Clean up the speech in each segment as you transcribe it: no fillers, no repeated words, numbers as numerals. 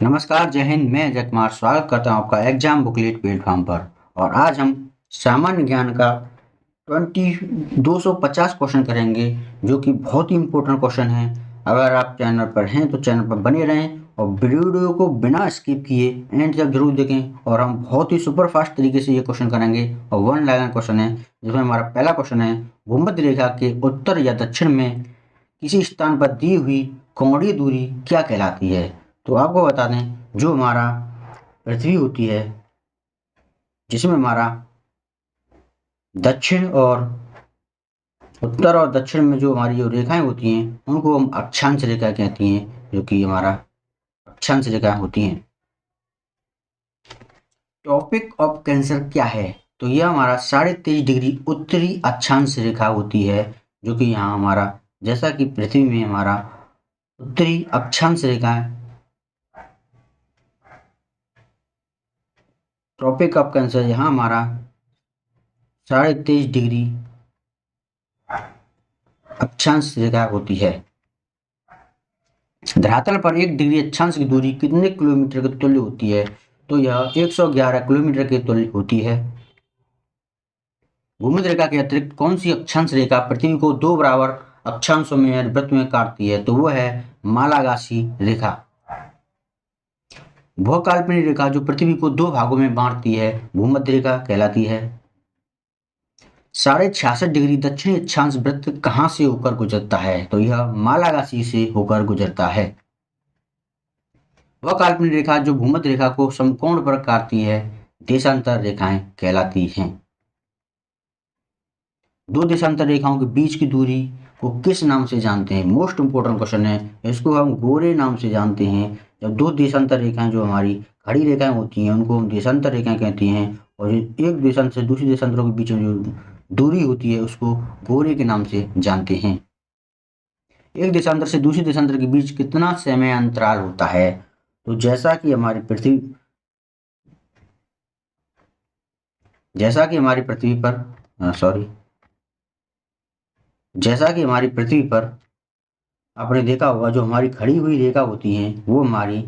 नमस्कार, जय हिंद। मैं अजय कुमार स्वागत करता हूं आपका एग्जाम बुकलेट प्लेटफॉर्म पर। और आज हम सामान्य ज्ञान का 250 क्वेश्चन करेंगे, जो कि बहुत ही इंपॉर्टेंट क्वेश्चन है। अगर आप चैनल पर हैं तो चैनल पर बने रहें और वीडियो को बिना स्किप किए एंड तक जरूर देखें। और हम बहुत ही सुपर फास्ट तरीके से ये क्वेश्चन करेंगे और वन लाइन क्वेश्चन है, जिसमें हमारा पहला क्वेश्चन है, भूमध्य रेखा के उत्तर या दक्षिण में किसी स्थान पर दी हुई कोणीय दूरी क्या कहलाती है। तो आपको बता दें, जो हमारा पृथ्वी होती है, जिसमें हमारा दक्षिण और उत्तर और दक्षिण में जो हमारी जो रेखाएं होती हैं, उनको हम अक्षांश रेखा कहती हैं, जो कि हमारा अक्षांश रेखाएं होती हैं। टॉपिक ऑफ कैंसर क्या है? तो यह हमारा 23.5 डिग्री उत्तरी अक्षांश रेखा होती है, जो कि यहाँ हमारा, जैसा कि पृथ्वी में हमारा उत्तरी अक्षांश रेखा है। ट्रॉपिक ऑफ कैंसर यहाँ हमारा 23.5 डिग्री अक्षांश रेखा होती है। धरातल पर 1 डिग्री अक्षांश की दूरी कितने किलोमीटर के तुल्य होती है? तो यह 111 किलोमीटर के तुल्य होती है। भूमध्य रेखा के अतिरिक्त कौन सी अक्षांश रेखा पृथ्वी को 2 बराबर अक्षांशों में वृत्त में काटती है? तो वह है मालागासी रेखा। वह काल्पनिक रेखा जो पृथ्वी को 2 भागों में बांटती है, भूमध्य रेखा कहलाती है। 66.5 डिग्री दक्षिणी अक्षांश वृत्त कहां से होकर गुजरता है? तो यह मालागासी से होकर गुजरता है। वह काल्पनिक रेखा जो भूमध्य रेखा को समकोण पर काटती है, देशांतर रेखाएं कहलाती हैं। 2 देशांतर रेखाओं के बीच की दूरी को किस नाम से जानते हैं? मोस्ट इंपोर्टेंट क्वेश्चन है। इसको हम गोरे नाम से जानते हैं। जब 2 देशांतर रेखाएं जो हमारी खड़ी रेखाएं होती हैं, उनको हम देशांतर रेखाएं कहते हैं। और एक देशांतर से दूसरी देशांतरों के बीच में जो दूरी होती है, उसको गोरे के नाम से जानते हैं। एक देशांतर से दूसरी देशांतर के बीच कितना समय अंतराल होता है? तो जैसा कि हमारी पृथ्वी पर आपने देखा होगा, जो हमारी खड़ी हुई रेखा होती हैं, वो हमारी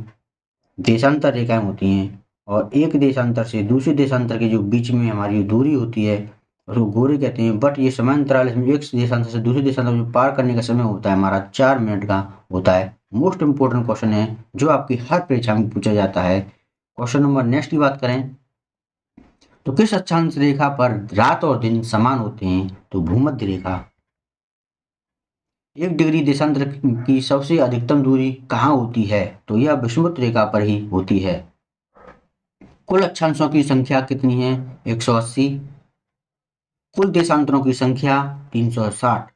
देशांतर रेखाएं होती हैं। और एक देशांतर से दूसरे देशांतर के जो बीच में हमारी दूरी होती है, उसको गोरे कहते हैं। बट ये समय अंतराल, इसमें एक देशांतर से दूसरे देशांतर जो पार करने का समय होता है, हमारा 4 मिनट का होता है। मोस्ट इंपोर्टेंट क्वेश्चन है, जो आपकी हर परीक्षा में पूछा जाता है। क्वेश्चन नंबर नेक्स्ट की बात करें तो किस अक्षांश रेखा पर रात और दिन समान होते हैं? तो भूमध्य रेखा। 1 डिग्री देशांतर की सबसे अधिकतम दूरी कहाँ होती है? तो यह विषुवत रेखा पर ही होती है। कुल अक्षांशों की संख्या कितनी है? 180। कुल देशांतरों की संख्या 360।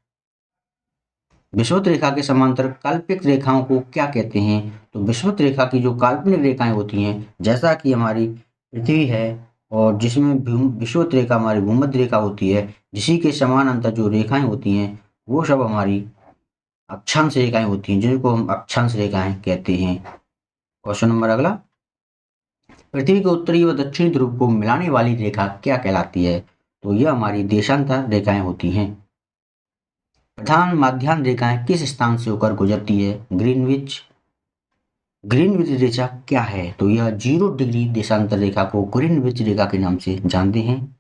विषुवत रेखा के समांतर काल्पनिक रेखाओं को क्या कहते हैं? तो विषुवत रेखा की जो काल्पनिक रेखाएं होती हैं, जैसा कि हमारी पृथ्वी है और जिसमें विषुवत रेखा हमारी भूमध्य रेखा होती है, जिसी के समानांतर जो रेखाएं होती हैं, वो सब हमारी अक्षांश रेखाएं होती हैं, जिनको हम अक्षांश रेखाएं कहते हैं। क्वेश्चन नंबर अगला, पृथ्वी के उत्तरी व दक्षिणी ध्रुव को मिलाने वाली रेखा क्या कहलाती है? तो यह हमारी देशांतर रेखाएं होती हैं। प्रधान माध्यान्ह रेखाएं किस स्थान से होकर गुजरती है? ग्रीनविच रेखा क्या है? तो यह 0 डिग्री देशांतर रेखा को ग्रीनविच रेखा के नाम से जानते हैं।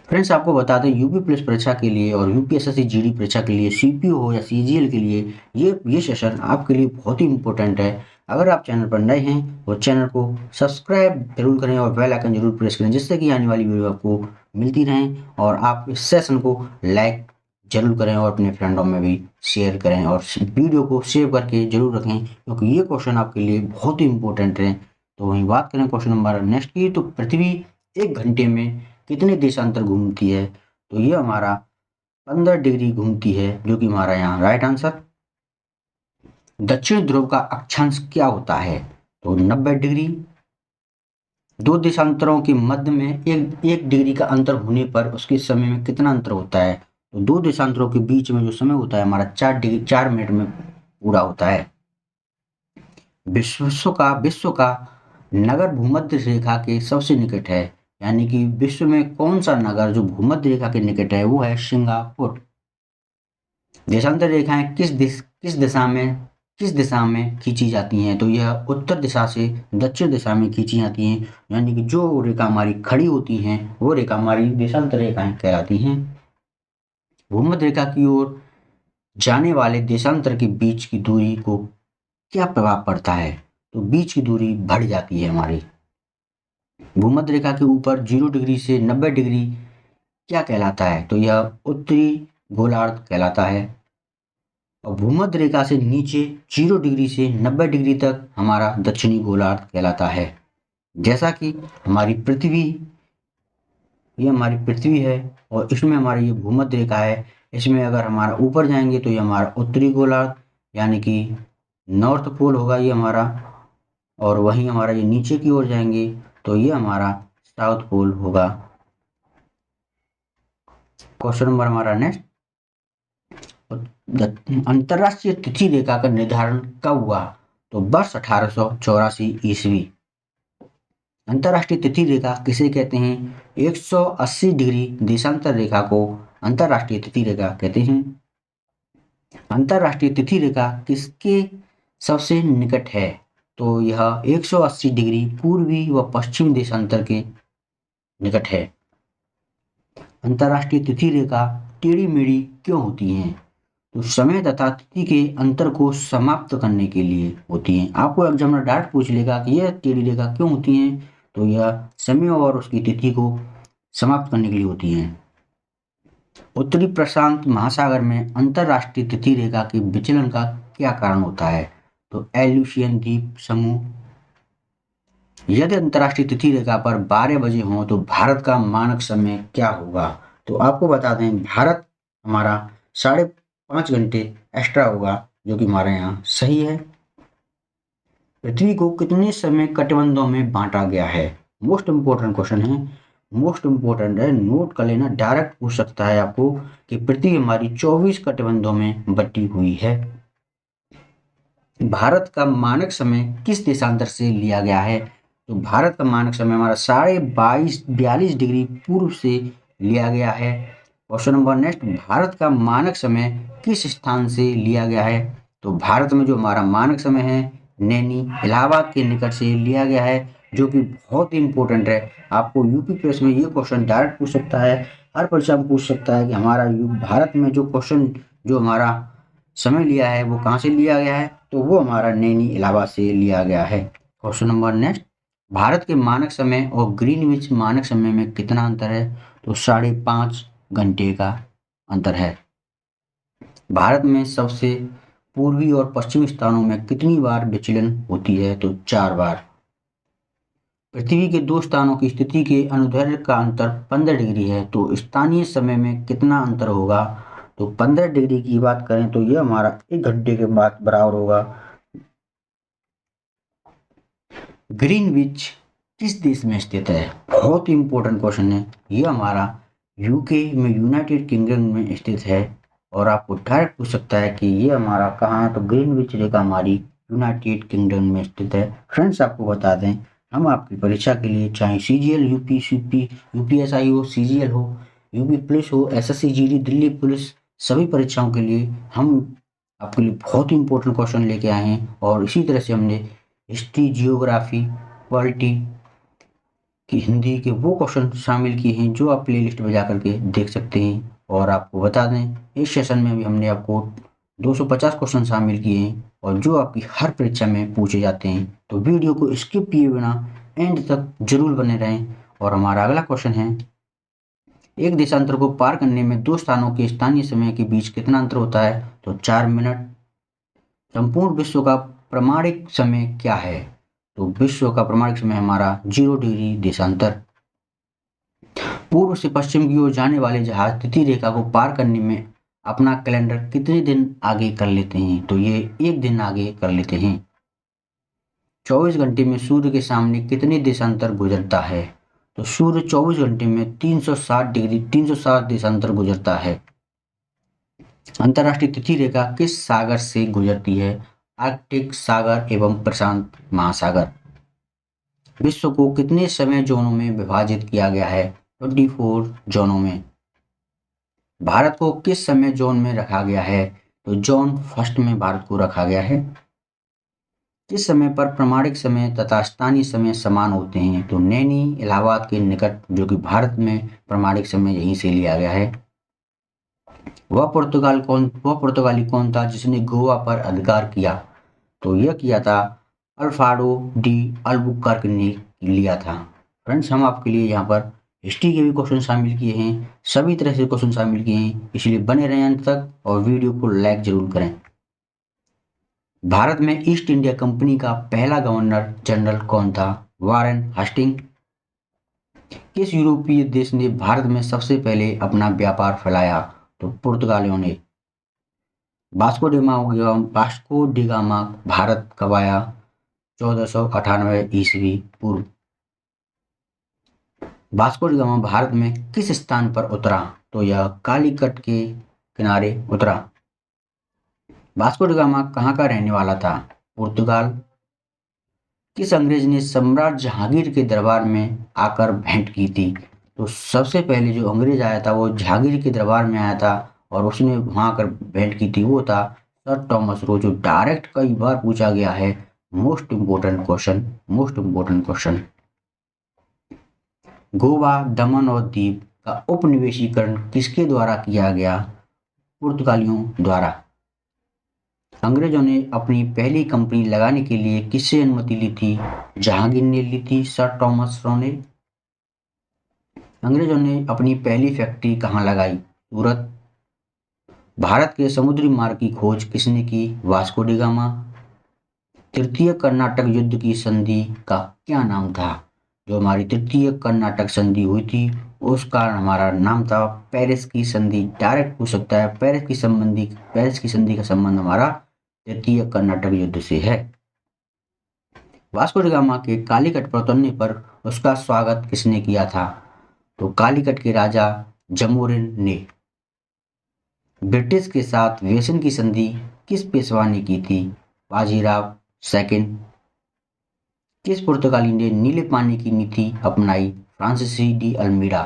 फ्रेंड्स, आपको बता दें, यूपी पुलिस परीक्षा के लिए और यूपीएसएससी जीडी परीक्षा के लिए, सीपीओ हो या सीजीएल के लिए, ये सेशन आपके लिए बहुत ही इंपॉर्टेंट है। अगर आप चैनल पर नए हैं तो चैनल को सब्सक्राइब जरूर करें और बेल आइकन जरूर प्रेस करें, जिससे कि आने वाली वीडियो आपको मिलती रहें। और आप इस सेशन को लाइक जरूर करें और अपने फ्रेंडों में भी शेयर करें और वीडियो को सेव करके जरूर रखें, क्योंकि ये क्वेश्चन आपके लिए बहुत ही इंपॉर्टेंट है। तो वहीं बात करें क्वेश्चन नंबर नेक्स्ट की, तो पृथ्वी 1 घंटे में कितने देशांतर घूमती है? तो ये हमारा 15 डिग्री घूमती है, जो कि हमारा यहाँ राइट आंसर। दक्षिण ध्रुव का अक्षांश क्या होता है? तो 90 डिग्री। 2 देशांतरों के मध्य में एक डिग्री का अंतर होने पर उसके समय में कितना अंतर होता है? तो 2 देशांतरों के बीच में जो समय होता है हमारा 4 मिनट में पूरा होता है। विश्व का नगर भूमध्य रेखा के सबसे निकट है, यानी कि विश्व में कौन सा नगर जो भूमध्य रेखा के निकट है, वो है सिंगापुर। देशांतर रेखाएं किस दिशा में किस दिशा में खींची जाती हैं, तो यह उत्तर दिशा से दक्षिण दिशा में खींची जाती हैं, यानी कि जो रेखा हमारी खड़ी होती हैं वो रेखा हमारी देशांतर रेखाएं कहलाती हैं। भूमध्य रेखा की ओर जाने वाले देशांतर के बीच की दूरी को क्या प्रभाव पड़ता है, तो बीच की दूरी बढ़ जाती है हमारी। भूमध्य रेखा के ऊपर 0 डिग्री से 90 डिग्री क्या कहलाता है, तो यह उत्तरी गोलार्ध कहलाता है। और भूमध्य रेखा से नीचे 0 डिग्री से 90 डिग्री तक हमारा दक्षिणी गोलार्ध कहलाता है। जैसा कि हमारी पृथ्वी, ये हमारी पृथ्वी है और इसमें हमारी ये भूमध्य रेखा है, इसमें अगर हमारा ऊपर जाएंगे तो ये हमारा उत्तरी गोलार्ध यानी कि नॉर्थ पोल होगा ये हमारा, और वहीं हमारा ये नीचे की ओर जाएंगे तो ये हमारा साउथ पोल होगा। क्वेश्चन नंबर हमारा नेक्स्ट, अंतरराष्ट्रीय तिथि रेखा का निर्धारण कब हुआ, तो वर्ष 1884 ईस्वी। अंतरराष्ट्रीय तिथि रेखा किसे कहते हैं, 180 डिग्री देशांतर रेखा को अंतरराष्ट्रीय तिथि रेखा कहते हैं। अंतरराष्ट्रीय तिथि रेखा किसके सबसे निकट है, तो यह 180 डिग्री पूर्वी व पश्चिम देशांतर के निकट है। अंतरराष्ट्रीय तिथि रेखा टेढ़ी मेढ़ी क्यों होती हैं, तो समय तथा तिथि के अंतर को समाप्त करने के लिए होती हैं। आपको एग्जाम में डायरेक्ट पूछ लेगा कि यह टेढ़ी रेखा क्यों होती हैं, तो यह समय और उसकी तिथि को समाप्त करने के लिए होती हैं। उत्तरी प्रशांत महासागर में अंतरराष्ट्रीय तिथि रेखा के विचलन का क्या कारण होता है, तो एल्यूशियन द्वीप समूह। यदि अंतरराष्ट्रीय तिथि रेखा पर 12 बजे हों तो भारत का मानक समय क्या होगा, तो आपको बता दें भारत हमारा 5.5 घंटे एक्स्ट्रा होगा, जो कि हमारे यहाँ सही है। पृथ्वी को कितने समय कटिबंधों में बांटा गया है, मोस्ट इंपोर्टेंट क्वेश्चन है, मोस्ट इंपोर्टेंट है, नोट कर लेना, डायरेक्ट पूछ सकता है आपको कि पृथ्वी हमारी 24 कटिबंधों में बटी हुई है। भारत का मानक समय किस देशांतर से लिया गया है, तो भारत का मानक समय हमारा 42 डिग्री पूर्व से लिया गया है। क्वेश्चन नंबर नेक्स्ट, भारत का मानक समय किस स्थान से लिया गया है, तो भारत में जो हमारा मानक समय है नैनी इलाहाबाद के निकट से लिया गया है, जो कि बहुत ही इंपॉर्टेंट है। आपको यूपी प्रेस में ये क्वेश्चन डायरेक्ट पूछ सकता है, हर परीक्षा में पूछ सकता है कि हमारा भारत में जो क्वेश्चन जो हमारा समय लिया है वो कहाँ से लिया गया है, तो वो हमारा नैनी इलाहाबाद से लिया गया है। क्वेश्चन नंबर नेक्स्ट, भारत के मानक समय और ग्रीनविच मानक समय में कितना अंतर है, तो 5.5 घंटे का अंतर है। भारत में सबसे पूर्वी और पश्चिमी स्थानों में कितनी बार विचलन होती है, तो 4 बार। पृथ्वी के 2 स्थानों की स्थिति के अनुदैर्ध्य का अंतर 15 डिग्री है, तो स्थानीय समय में कितना अंतर होगा, तो 15 डिग्री की बात करें तो यह हमारा 1 घंटे के बाद बराबर होगा। ग्रीनविच किस देश में स्थित है, बहुत ही इंपॉर्टेंट क्वेश्चन है, यह हमारा यूके में यूनाइटेड किंगडम में स्थित है, और आपको डायरेक्ट पूछ सकता है कि ये हमारा कहाँ है, तो ग्रीनविच रेखा हमारी यूनाइटेड किंगडम में स्थित है। फ्रेंड्स आपको बता दें हम आपकी परीक्षा के लिए चाहे CGL यूपी सीपी UPSI हो, CGL हो, यूपी पुलिस हो, SSC GD दिल्ली पुलिस, सभी परीक्षाओं के लिए हम आपके लिए बहुत ही इंपॉर्टेंट क्वेश्चन लेके आए हैं। और इसी तरह से हमने हिस्ट्री, जियोग्राफी, पॉलिटी की हिंदी के वो क्वेश्चन शामिल किए हैं जो आप प्लेलिस्ट में जा करके देख सकते हैं। और आपको बता दें इस सेशन में भी हमने आपको 250 क्वेश्चन शामिल किए हैं और जो आपकी हर परीक्षा में पूछे जाते हैं, तो वीडियो को स्किप किए बिना एंड तक जरूर बने रहें। और हमारा अगला क्वेश्चन है, एक देशांतर को पार करने में 2 स्थानों के स्थानीय समय के बीच कितना अंतर होता है, तो 4 मिनट। संपूर्ण विश्व का प्रमाणिक समय क्या है, तो विश्व का प्रमाणिक समय हमारा 0 डिग्री देशांतर। पूर्व से पश्चिम की ओर जाने वाले जहाज तिथि रेखा को पार करने में अपना कैलेंडर कितने दिन आगे कर लेते हैं, तो ये 1 दिन आगे कर लेते हैं। 24 घंटे में सूर्य के सामने कितने देशांतर गुजरता है, तो सूर्य 24 घंटे में 360 देशांतर गुजरता है। अंतरराष्ट्रीय तिथि रेखा किस सागर से गुजरती है, आर्कटिक सागर एवं प्रशांत महासागर। विश्व को कितने समय जोनों में विभाजित किया गया है, 24 जोनों में। भारत को किस समय जोन में रखा गया है, तो जोन 1 में भारत को रखा गया है। किस समय पर प्रामाणिक समय तथा स्थानीय समय समान होते हैं? तो नैनी इलाहाबाद के निकट, जो कि भारत में प्रामाणिक समय यहीं से लिया गया है। वह पुर्तगाली कौन था जिसने गोवा पर अधिकार किया? तो यह किया था अल्फ्रेडो डी अल्बुकर्क ने लिया था। फ्रेंड्स, हम आपके लिए यहाँ पर हिस्ट्री के भी क्वेश्चन शामिल किए हैं, सभी तरह से क्वेश्चन शामिल किए हैं, इसलिए बने रहें अंत तक और वीडियो को लाइक जरूर करें। भारत में ईस्ट इंडिया कंपनी का पहला गवर्नर जनरल कौन था? Warren Hasting. किस यूरोपीय देश ने भारत में सबसे पहले अपना व्यापार फैलाया? तो पुर्तगालियों ने। वास्को डी गामा भारत कब आया? 1498 ईस्वी पूर्व। वास्को डी गामा भारत में किस स्थान पर उतरा? तो यह कालीकट के किनारे उतरा। वास्को डी गामा कहाँ का रहने वाला था? पुर्तगाल। किस अंग्रेज ने सम्राट जहांगीर के दरबार में आकर भेंट की थी? तो सबसे पहले जो अंग्रेज आया था वो जहांगीर के दरबार में आया था और उसने वहां आकर भेंट की थी, वो था सर टॉमस रो, जो डायरेक्ट कई बार पूछा गया है। Most important question. गोवा, दमन और दीव का उपनिवेशीकरण किसके द्वारा किया गया? पुर्तगालियों द्वारा। अंग्रेजों ने अपनी पहली कंपनी लगाने के लिए किससे अनुमति ली थी? जहांगीर ने ली थी, सर टॉमस रो ने। अंग्रेजों ने अपनी पहली फैक्ट्री कहाँ लगाई? सूरत। भारत के समुद्री मार्ग की खोज किसने की? Vasco D gamma. तृतीय कर्नाटक युद्ध की संधि का क्या नाम था? जो हमारी तृतीय कर्नाटक संधि हुई थी उसका हमारा नाम था पेरिस की संधि। डायरेक्ट पूछ सकता है, पेरिस की संधि का संबंध हमारा तृतीय कर्नाटक युद्ध से है। वास्को डी गामा के कालीकट पर उतरने पर उसका स्वागत किसने किया था? तो कालीकट के राजा जमोरिन ने। ब्रिटिश के साथ वेसन की संधि किस पेशवा ने की थी? बाजीराव सेकंड। किस पुर्तगाली ने नीले पानी की नीति अपनाई? फ्रांसीसी डी अल्मीडा।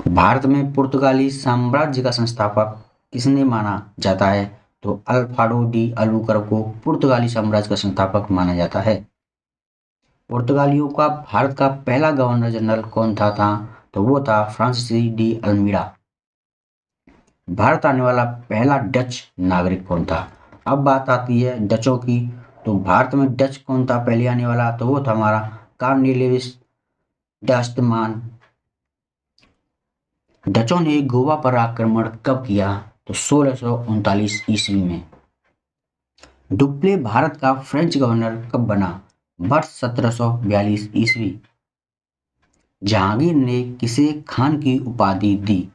भारत में पुर्तगाली साम्राज्य का संस्थापक किसने माना जाता है? तो अल्फ्रेडो डी अल्बुकर्क को पुर्तगाली साम्राज्य का संस्थापक माना जाता है। पुर्तगालियों का भारत का पहला गवर्नर जनरल कौन था? तो वो था फ्रांसीसी डी अल्मीडा। भारत आने वाला पहला डच नागरिक कौन था? अब बात आती है डचों की। तो भारत में डच कौन था पहले आने वाला? तो वो था हमारा कॉर्नेलियस डास्टमान। डचों ने गोवा पर आक्रमण कब किया? तो 1639 ईस्वी में। डुप्ले भारत का फ्रेंच गवर्नर कब बना? वर्ष 1742 ईस्वी। जहांगीर ने किसे खान की उपाधि दी?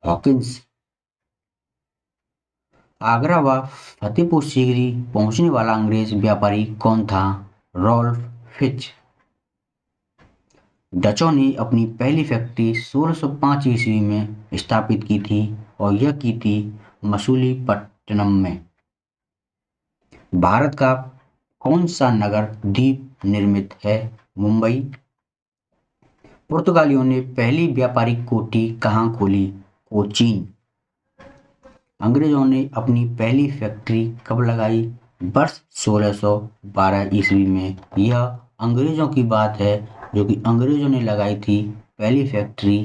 हॉकिंस। आगरा व फतेहपुर सीकरी पहुंचने वाला अंग्रेज व्यापारी कौन था? Rolf Fitch. डचों ने अपनी पहली फैक्ट्री 1605 ईस्वी में स्थापित की थी और यह की थी मसूलीपट्टनम में। भारत का कौन सा नगर द्वीप निर्मित है? मुंबई। पुर्तगालियों ने पहली व्यापारिक कोठी कहाँ खोली? कोचीन। अंग्रेजों ने अपनी पहली फैक्ट्री कब लगाई? वर्ष 1612 ईस्वी में। यह अंग्रेजों की बात है, जो कि अंग्रेजों ने लगाई थी। पहली फैक्ट्री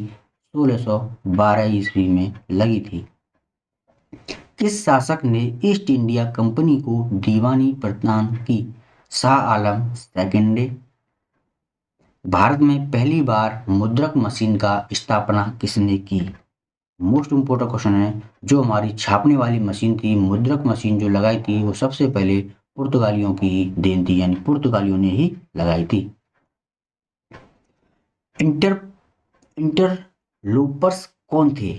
1612 ईस्वी में लगी थी। किस शासक ने ईस्ट इंडिया कंपनी को दीवानी प्रदान की? शाह आलम सेकंड ने। भारत में पहली बार मुद्रक मशीन का स्थापना किसने की? मोस्ट इम्पोर्टेंट क्वेश्चन है। जो हमारी छापने वाली मशीन थी, मुद्रक मशीन जो लगाई थी, वो सबसे पहले पुर्तगालियों की ही देन थी, यानी पुर्तगालियों ने ही लगाई थी। इंटरलोपर्स कौन थे?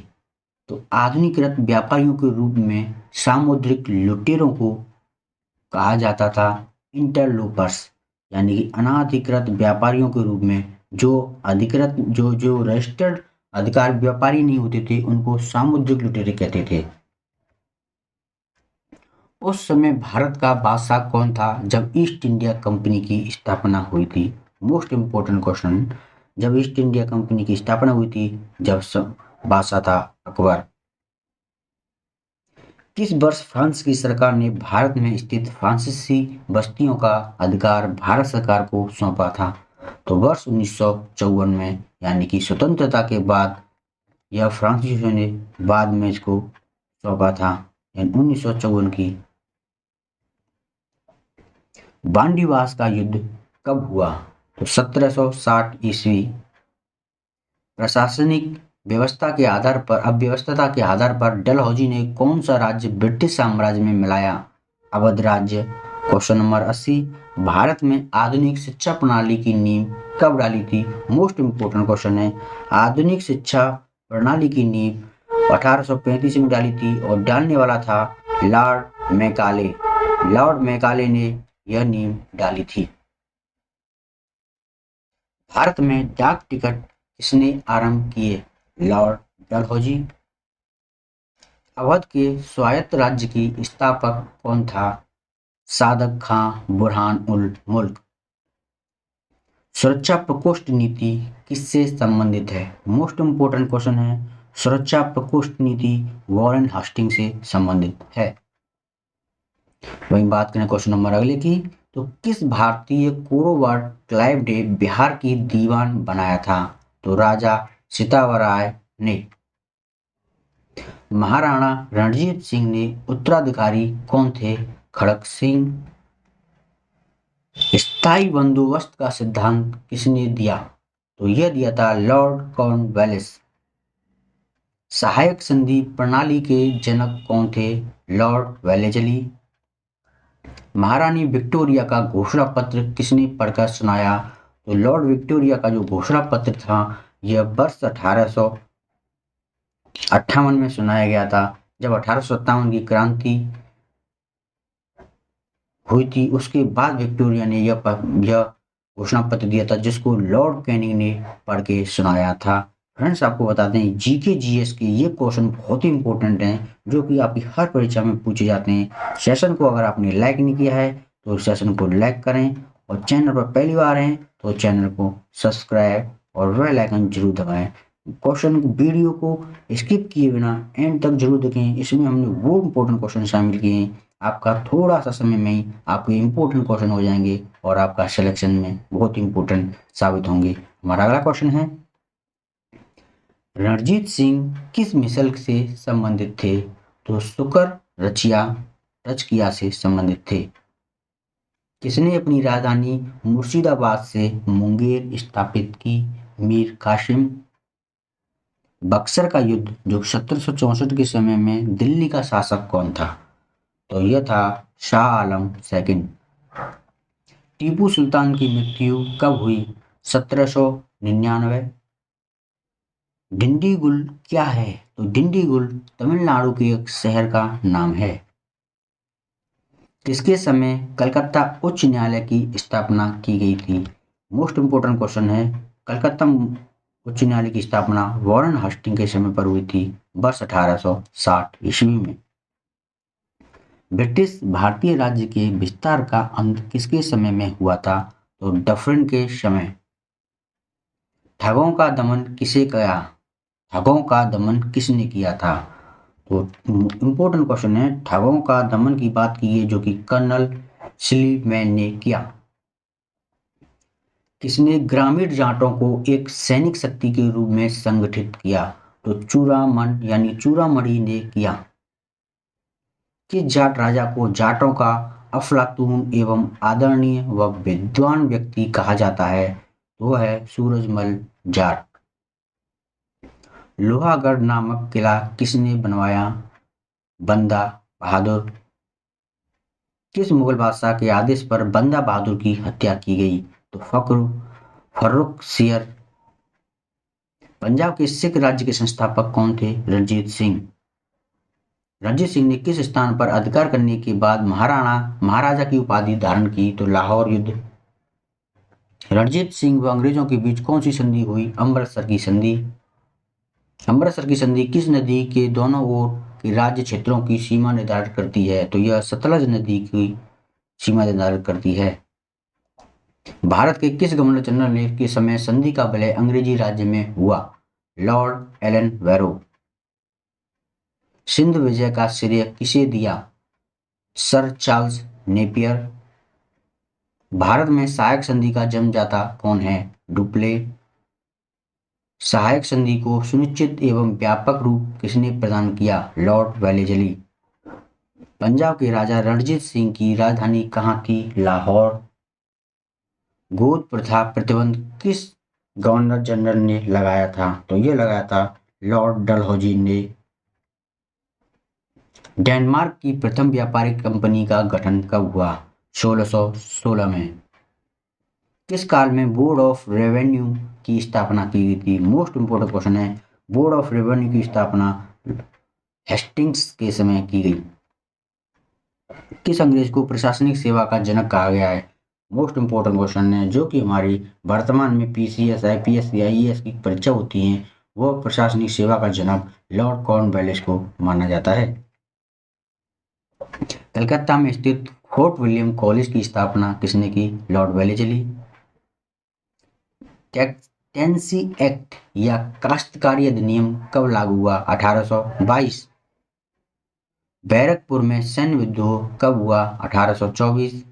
तो आधुनिकृत व्यापारियों के रूप में सामुद्रिक लुटेरों को कहा जाता था इंटरलोपर्स, यानी कि अनाधिकृत व्यापारियों के रूप में जो अधिकृत जो रजिस्टर्ड अधिकार व्यापारी नहीं होते थे उनको सामुद्रिक लुटेरे कहते थे। उस समय भारत का बादशाह कौन था जब ईस्ट इंडिया कंपनी की स्थापना हुई थी? Most important question. जब ईस्ट इंडिया कंपनी की स्थापना हुई थी, जब बादशाह था अकबर। किस वर्ष फ्रांस की सरकार ने भारत में स्थित फ्रांसीसी बस्तियों का अधिकार भारत सरकार को सौंपा था? तो वर्ष 1954 में, यानी कि स्वतंत्रता के बाद यह फ्रांसीसियों ने बाद में इसको सौंपा था, यानी 1954 की। बांडीवास का युद्ध कब हुआ? तो 1760 ईस्वी। प्रशासनिक व्यवस्था के आधार पर अव्यवस्था के आधार पर डलहौजी ने कौन सा राज्य ब्रिटिश साम्राज्य में मिलाया? अवध राज्य। क्वेश्चन नंबर 80, भारत में आधुनिक शिक्षा प्रणाली की नींव कब डाली थी? मोस्ट इंपोर्टेंट क्वेश्चन है। आधुनिक शिक्षा प्रणाली की नींव 1835 में डाली थी और डालने वाला था लॉर्ड मैकाले। लॉर्ड मैकाले ने यह नींव डाली थी। भारत में डाक टिकट किसने आरंभ किए? लॉर्ड डलहौजी। अवध के स्वायत्त राज्य की स्थापक कौन था? सादक खां बुरहान उल मुल्क। सुरक्षा प्रकोष्ठ नीति किससे संबंधित है? मोस्ट इंपोर्टेंट क्वेश्चन है। सुरक्षा प्रकोष्ठ नीति वॉरेन हास्टिंग से संबंधित है। वहीं बात करें क्वेश्चन नंबर अगले की, तो किस भारतीय को रॉबर्ट क्लाइव ने बिहार की दीवान बनाया था? तो राजा सीतावराय ने। महाराणा रणजीत सिंह ने उत्तराधिकारी कौन थे? खड़क सिंह। स्थायी बंदोबस्त का सिद्धांत किसने दिया? तो यह दिया था लॉर्ड कॉर्नवालिस। सहायक संधि प्रणाली के जनक कौन थे? Lord Wellesley. महारानी विक्टोरिया का घोषणा पत्र किसने पढ़कर सुनाया? तो लॉर्ड विक्टोरिया का जो घोषणा पत्र था यह वर्ष 1858 में सुनाया गया था, जब 1857 की क्रांति हुई थी। उसके बाद विक्टोरिया ने यह घोषणा पत्र दिया था, जिसको लॉर्ड कैनिंग ने पढ़ के सुनाया था। फ्रेंड्स, आपको बता दें जीके जीएस के ये क्वेश्चन बहुत ही इंपॉर्टेंट हैं, जो कि आपकी हर परीक्षा में पूछे जाते हैं। सेशन को अगर आपने लाइक नहीं किया है तो सेशन को लाइक करें, और चैनल पर पहली बार हैं तो चैनल को सब्सक्राइब और बेल आइकन जरूर दबाएं। क्वेश्चन वीडियो को स्किप किए बिना एंड तक जरूर देखें, इसमें हमने वो इंपॉर्टेंट क्वेश्चन शामिल किए हैं। आपका थोड़ा सा समय में ही आपके इंपॉर्टेंट क्वेश्चन हो जाएंगे और आपका सिलेक्शन में बहुत इंपॉर्टेंट साबित होंगे। हमारा अगला क्वेश्चन है, रणजीत सिंह किस मिसल से संबंधित थे? तो शुकर रचकिया से संबंधित थे। किसने अपनी राजधानी मुर्शिदाबाद से मुंगेर स्थापित की? मीर कासिम। बक्सर का युद्ध जो 1764 के समय में दिल्ली का शासक कौन था? तो यह था शाह आलम सेकंड। टीपू सुल्तान की मृत्यु कब हुई? 1799। डिंडीगुल क्या है? तो डिंडीगुल तमिलनाडु के एक शहर का नाम है। किसके समय कलकत्ता उच्च न्यायालय की स्थापना की गई थी? मोस्ट इंपोर्टेंट क्वेश्चन है। कलकत्ता उच्च न्यायालय की स्थापना वॉरेन हास्टिंग के समय पर हुई थी, वर्ष 1860 ईस्वी में। ब्रिटिश भारतीय राज्य के विस्तार का अंत किसके समय में हुआ था? तो डफरिन के समय। ठगों का दमन किसे किया? ठगों का दमन किसने किया था? तो इंपॉर्टेंट क्वेश्चन है। ठगों का दमन की बात की है जो कि कर्नल स्लीमैन ने किया। किसने ग्रामीण जाटों को एक सैनिक शक्ति के रूप में संगठित किया? तो चूड़ामन यानी चूड़ामणि ने किया। किस जाट राजा को जाटों का अफलातून एवं आदरणीय व विद्वान व्यक्ति कहा जाता है? वो है सूरजमल जाट। लोहागढ़ नामक किला किसने बनवाया? बंदा बहादुर। किस मुगल बादशाह के आदेश पर बंदा बहादुर की हत्या की गई? तो फर्रुख सियर। पंजाब के सिख राज्य के संस्थापक कौन थे? रणजीत सिंह। रणजीत सिंह ने किस स्थान पर अधिकार करने के बाद महाराजा की उपाधि धारण की? तो लाहौर युद्ध। रणजीत सिंह व अंग्रेजों के बीच कौन सी संधि हुई? अमृतसर की संधि। अमृतसर की संधि किस नदी के दोनों ओर के राज्य क्षेत्रों की सीमा निर्धारित करती है? तो यह सतलज नदी की सीमा निर्धारित करती है। भारत के किस गवर्नर जनरल के समय संधि का विलय अंग्रेजी राज्य में हुआ? Lord Ellenborough. सिंध विजय का श्रेय किसे दिया? Sir Charles Napier. भारत में सहायक संधि का जन्मदाता कौन है? डुप्ले। सहायक संधि को सुनिश्चित एवं व्यापक रूप किसने प्रदान किया? Lord Wellesley. पंजाब के राजा रणजीत सिंह की राजधानी कहाँ थी? लाहौर। गोद प्रथा प्रतिबंध किस गवर्नर जनरल ने लगाया था? तो ये लगाया था लॉर्ड डलहौजी ने। डेनमार्क की प्रथम व्यापारिक कंपनी का गठन कब हुआ? 1616 में। किस काल में बोर्ड ऑफ रेवेन्यू की स्थापना की गई थी? मोस्ट इंपोर्टेंट क्वेश्चन है। बोर्ड ऑफ रेवेन्यू की स्थापना हेस्टिंग्स के समय की गई। किस अंग्रेज को प्रशासनिक सेवा का जनक कहा गया है? मोस्ट इंपोर्टेंट क्वेश्चन है, जो कि हमारी वर्तमान में पीसीएस, आईपीएस या आईएएस की परीक्षा होती हैं, वह प्रशासनिक सेवा का जनक लॉर्ड कॉर्नवालिस को माना जाता है। कलकत्ता में स्थित फोर्ट विलियम कॉलेज की स्थापना किसने की? Lord Wellesley. टेनेसी एक्ट या काश्तकारी अधिनियम कब लागू हुआ? 1822। बैरकपुर में सैन्य विद्रोह कब हुआ? 1824।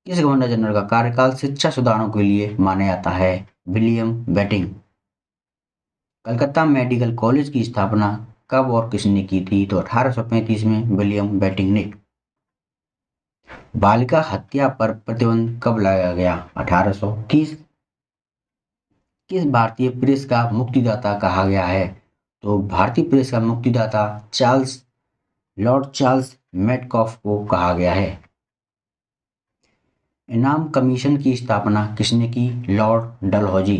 किस गवर्नर जनरल का कार्यकाल शिक्षा सुधारों के लिए माना जाता है? William Bentinck. Calcutta medical college की स्थापना कब और किसने की थी? तो 1835 में विलियम बेटिंग ने। बालिका हत्या पर प्रतिबंध कब लगाया गया? 1830। किस भारतीय प्रेस का मुक्तिदाता कहा गया है? तो भारतीय प्रेस का मुक्तिदाता लॉर्ड चार्ल्स मेटकॉफ को कहा गया है। इनाम कमीशन की स्थापना किसने की? लॉर्ड डलहौजी।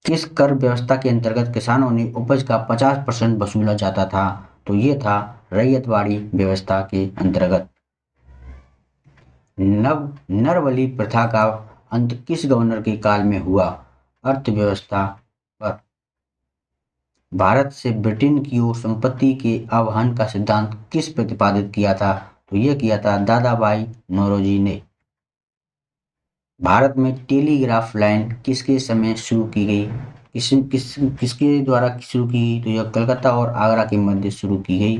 किस कर व्यवस्था के अंतर्गत किसानों ने उपज का 50% वसूला जाता था? तो ये था रैयतवाड़ी व्यवस्था के अंतर्गत। नरबली प्रथा का अंत किस गवर्नर के काल में हुआ? अर्थव्यवस्था पर। भारत से ब्रिटेन की ओर संपत्ति के आवहन का सिद्धांत किस प्रतिपादित किया था? तो यह किया था दादाभाई नौरोजी ने। भारत में टेलीग्राफ लाइन किसके समय शुरू की गई? किसके द्वारा शुरू की गई? तो यह कलकत्ता और आगरा के मध्य शुरू की गई।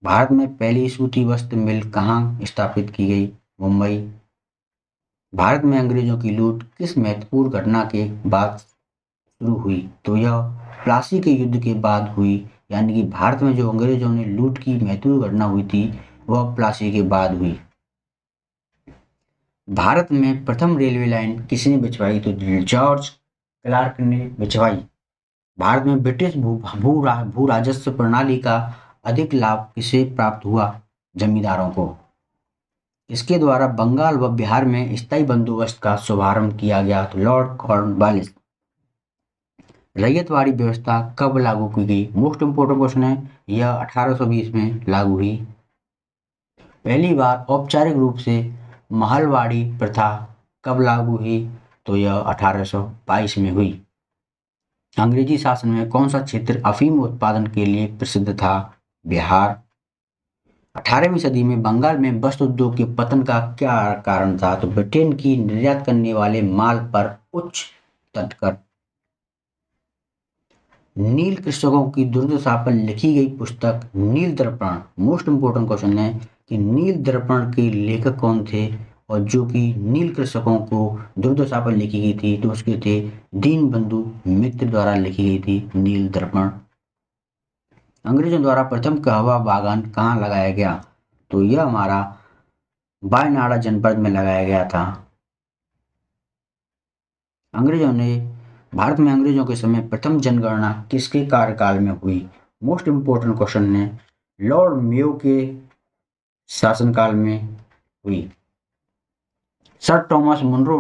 भारत में पहली सूती वस्त्र मिल कहाँ स्थापित की गई? मुंबई। भारत में अंग्रेजों की लूट किस महत्वपूर्ण घटना के बाद शुरू हुई? तो यह प्लासी के युद्ध के बाद हुई। यानी कि भारत में जो अंग्रेजों ने लूट की महत्वपूर्ण घटना हुई थी, वह प्लासी के बाद हुई। भारत में प्रथम रेलवे लाइन किसने बिछवाई? तो जॉर्ज क्लार्क ने बिछवाई। भारत में ब्रिटिश भू राजस्व प्रणाली का अधिक लाभ किसे प्राप्त हुआ? जमींदारों को। इसके द्वारा बंगाल व बिहार में स्थायी बंदोबस्त का शुभारंभ किया गया। तो लॉर्ड कॉर्नवालिस। रैयतवाड़ी व्यवस्था कब लागू की गई? मोस्ट इंपोर्टेंट क्वेश्चन है। यह 1820 में लागू हुई। पहली बार औपचारिक रूप से महलवाड़ी प्रथा कब लागू हुई? तो यह 1822 में हुई। अंग्रेजी शासन में कौन सा क्षेत्र अफीम उत्पादन के लिए प्रसिद्ध था? बिहार। 18वीं सदी में बंगाल में वस्त्र उद्योग के पतन का क्या कारण था? तो ब्रिटेन की निर्यात करने वाले माल पर उच्च तटकर। नील कृषकों की दुर्दशा पर लिखी गई पुस्तक नील दर्पण। मोस्ट इंपोर्टेंट क्वेश्चन है कि नील दर्पण के लेखक कौन थे? और जो कि नील कृषकों को दुर्दशा पर लिखी गई थी, तो उसके थे दीनबंधु मित्र द्वारा लिखी गई थी नील दर्पण। अंग्रेजों द्वारा प्रथम कहवा बागान कहाँ लगाया गया? तो यह हमारा वायनाड जनपद में लगाया गया था। भारत में अंग्रेजों के समय प्रथम जनगणना किसके कार्यकाल में हुई? मोस्ट इंपोर्टेंट क्वेश्चन है। लॉर्ड मेयो के शासनकाल में हुई। सर टॉमस मुनरो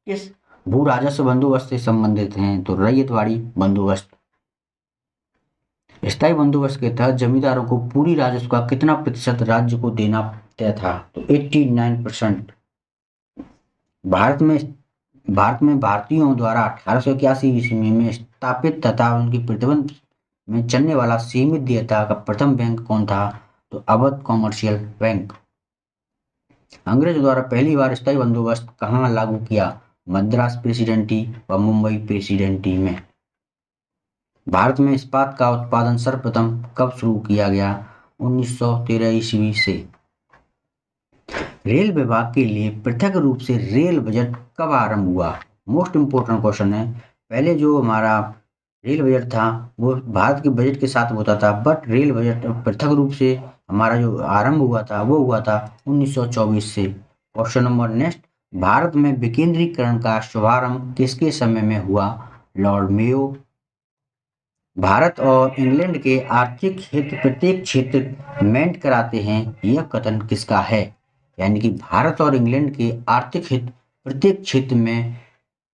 किस भू राजस्व बंदोबस्त से संबंधित हैं? तो रैयतवाड़ी बंदोबस्त। स्थायी बंदोबस्त के तहत जमींदारों को पूरी राजस्व का कितना प्रतिशत राज्य को देना तय था? तो 89%। भारत में भारतीयों द्वारा 1881 ईस्वी में स्थापित तथा उनकी प्रतिबंध में चलने वाला सीमित देयता का प्रथम बैंक कौन था? तो अवध कॉमर्शियल बैंक। अंग्रेजों द्वारा पहली बार स्थायी बंदोबस्त कहाँ लागू किया? मद्रास प्रेसिडेंसी व मुंबई प्रेसिडेंसी में। भारत में इस्पात का उत्पादन सर्वप्रथम कब शुरू किया गया? 1913 ईस्वी से। रेल विभाग के लिए पृथक रूप से रेल बजट कब आरंभ हुआ? मोस्ट इम्पोर्टेंट क्वेश्चन है। पहले जो हमारा रेल बजट था वो भारत के बजट के साथ होता था, बट रेल बजट पृथक रूप से हमारा जो आरंभ हुआ था वो हुआ था 1924 से। क्वेश्चन नंबर नेक्स्ट, भारत में विकेंद्रीकरण का शुभारंभ किसके समय में हुआ? Lord Mayo. भारत और इंग्लैंड के आर्थिक हित प्रत्येक क्षेत्र मेंट कराते हैं, यह कथन किसका है? यानी कि भारत और इंग्लैंड के आर्थिक हित प्रत्येक क्षेत्र में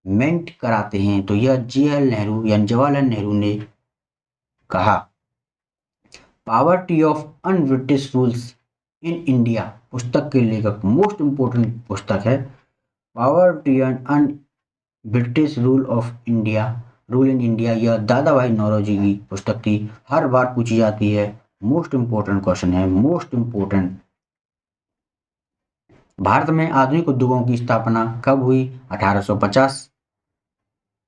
मेंट कराते हैं, तो यह जवाहरलाल नेहरू यानी जवाहरलाल नेहरू ने कहा। Poverty of un-British rules in India पुस्तक के लेखक, मोस्ट इंपोर्टेंट पुस्तक है। Poverty and un British rule in India, यह दादा भाई नौरोजी की पुस्तक थी। हर बार पूछी जाती है, मोस्ट इंपोर्टेंट क्वेश्चन है, मोस्ट इंपोर्टेंट। भारत में आधुनिक उद्योगों की स्थापना कब हुई? 1850।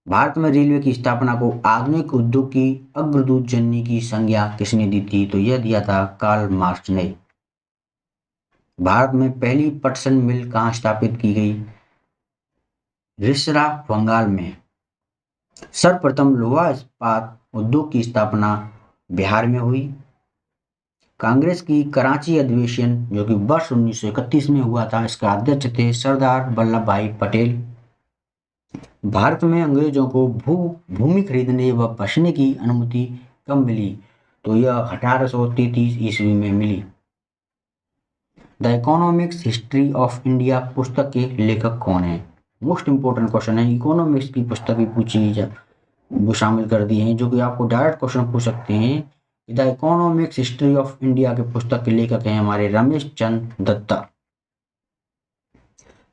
भारत में रेलवे की स्थापना को आधुनिक उद्योग की अग्रदूत जननी की संज्ञा किसने दी थी? तो यह दिया था कार्ल मार्क्स ने। भारत में पहली पटसन मिल कहाँ स्थापित की गई? रिसरा, बंगाल में। सर्वप्रथम लोहा इस्पात उद्योग की स्थापना बिहार में हुई। कांग्रेस की कराची अधिवेशन जो कि वर्ष 1931 में हुआ था, इसका अध्यक्ष थे सरदार वल्लभ भाई पटेल। भारत में अंग्रेजों को भूमि खरीदने व बसने की अनुमति कब मिली? तो यह 1833 ईस्वी में मिली। The economics history of India पुस्तक के लेखक कौन है? मोस्ट इंपोर्टेंट क्वेश्चन है। इकोनॉमिक्स की पुस्तक भी पूछी जा वो शामिल कर दी हैं, जो कि आपको डायरेक्ट क्वेश्चन पूछ सकते हैं। The economics history of India के पुस्तक के लेखक हैं हमारे रमेश चंद्र दत्ता।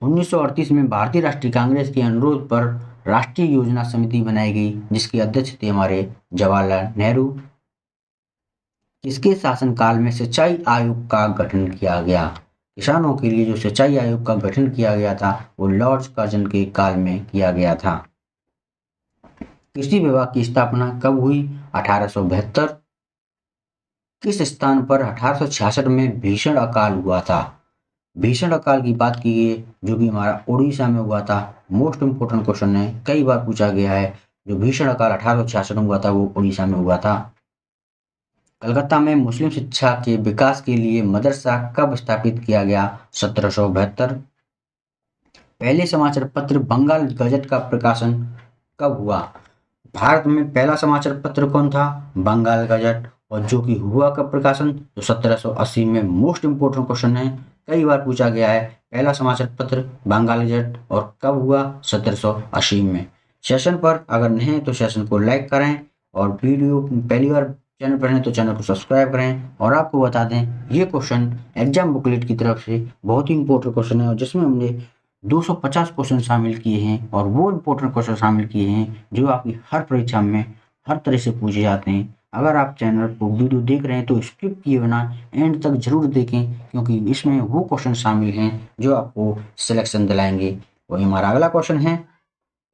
1938 में भारतीय राष्ट्रीय कांग्रेस के अनुरोध पर राष्ट्रीय योजना समिति बनाई गई, जिसके अध्यक्ष थे हमारे जवाहरलाल नेहरू। किसके शासनकाल में सिंचाई आयोग का गठन किया गया? किसानों के लिए जो सिंचाई आयोग का गठन किया गया था वो लॉर्ड कर्जन के काल में किया गया था। कृषि विभाग की स्थापना कब हुई? 1872। किस स्थान पर 1866 में भीषण अकाल हुआ था? भीषण अकाल की बात की गई जो कि हमारा उड़ीसा में हुआ था। मोस्ट इंपोर्टेंट क्वेश्चन है, कई बार पूछा गया है। जो भीषण अकाल 1866 में हुआ था वो उड़ीसा में हुआ था। कलकत्ता में मुस्लिम शिक्षा के विकास के लिए मदरसा कब स्थापित किया गया? 1772। पहले समाचार पत्र बंगाल गजट का प्रकाशन कब हुआ? भारत में पहला समाचार पत्र कौन था? बंगाल गजट। और जो कि हुआ कब प्रकाशन? तो 1780 में। मोस्ट इंपोर्टेंट क्वेश्चन है, कई बार पूछा गया है। पहला समाचार पत्र बंगाल गजट और कब हुआ? 1780 में। सेशन पर अगर नहीं तो सेशन को लाइक करें और वीडियो पहली बार चैनल पर हैं तो चैनल को सब्सक्राइब करें। और आपको बता दें ये क्वेश्चन एग्जाम बुकलेट की तरफ से बहुत ही इंपॉर्टेंट क्वेश्चन है, और जिसमें हमने 250 क्वेश्चन शामिल किए हैं, और वो इंपॉर्टेंट क्वेश्चन शामिल किए हैं जो आपकी हर परीक्षा में हर तरह से पूछे जाते हैं। अगर आप चैनल को वीडियो देख रहे हैं तो स्किप किए बिना एंड तक जरूर देखें, क्योंकि इसमें वो क्वेश्चन शामिल हैं जो आपको सिलेक्शन दिलाएंगे। वही हमारा अगला क्वेश्चन है,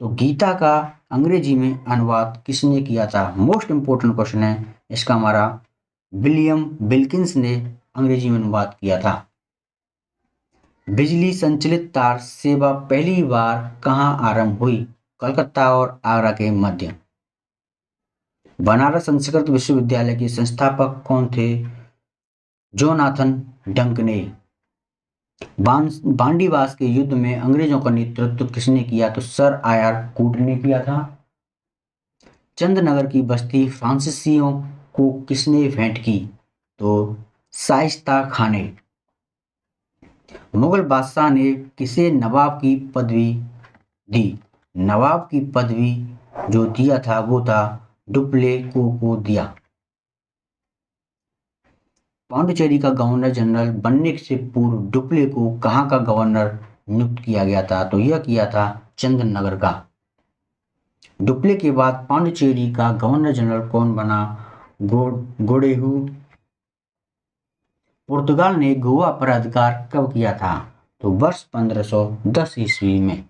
तो गीता का अंग्रेजी में अनुवाद किसने किया था? मोस्ट इंपोर्टेंट क्वेश्चन है। इसका हमारा विलियम विल्किंस ने अंग्रेजी में अनुवाद किया था। बिजली संचालित तार सेवा पहली बार कहाँ आरंभ हुई? कलकत्ता और आगरा के मध्य। बनारस संस्कृत विश्वविद्यालय के संस्थापक कौन थे? जोनाथन डंकने। बांडीवास के युद्ध में अंग्रेजों का नेतृत्व किसने किया? तो सर आर कूट ने किया था। चंदनगर की बस्ती फ्रांसीसियों को किसने भेंट की? तो शाइस्ता खान ने। मुगल बादशाह ने किसे नवाब की पदवी दी? नवाब की पदवी जो दिया था वो था डुप्लेको को दिया। पांडिचेरी का गवर्नर जनरल बनने से पूर्व डुप्लेको कहाँ का गवर्नर नियुक्त किया गया था? तो यह किया था चंदनगर का। डुप्ले के बाद पांडिचेरी का गवर्नर जनरल कौन बना? गोडेहू। पुर्तगाल ने गोवा पर अधिकार कब किया था? तो वर्ष 1510 ईस्वी में।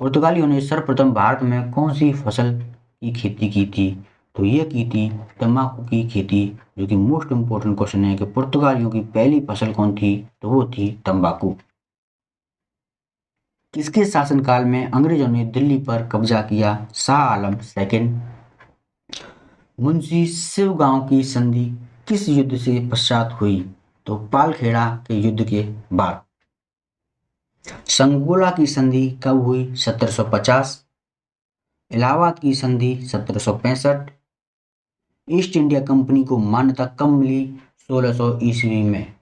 पुर्तगालियों ने सर्वप्रथम भारत में कौन सी फसल की खेती की थी? तो ये की थी तंबाकू की खेती, जो कि मोस्ट इम्पोर्टेंट क्वेश्चन है कि पुर्तगालियों की पहली फसल कौन थी? तो वो थी तंबाकू। किसके शासनकाल में अंग्रेजों ने दिल्ली पर कब्जा किया? शाह आलम सेकंड। मुंशी शिवगांव की संधि किस युद्ध से पश्चात हुई? तो पालखेड़ा के युद्ध के बाद। संगोला की संधि कब हुई? 1750। इलाहाबाद की संधि 1765। ईस्ट इंडिया कंपनी को मान्यता कब मिली? 1600 ईस्वी में।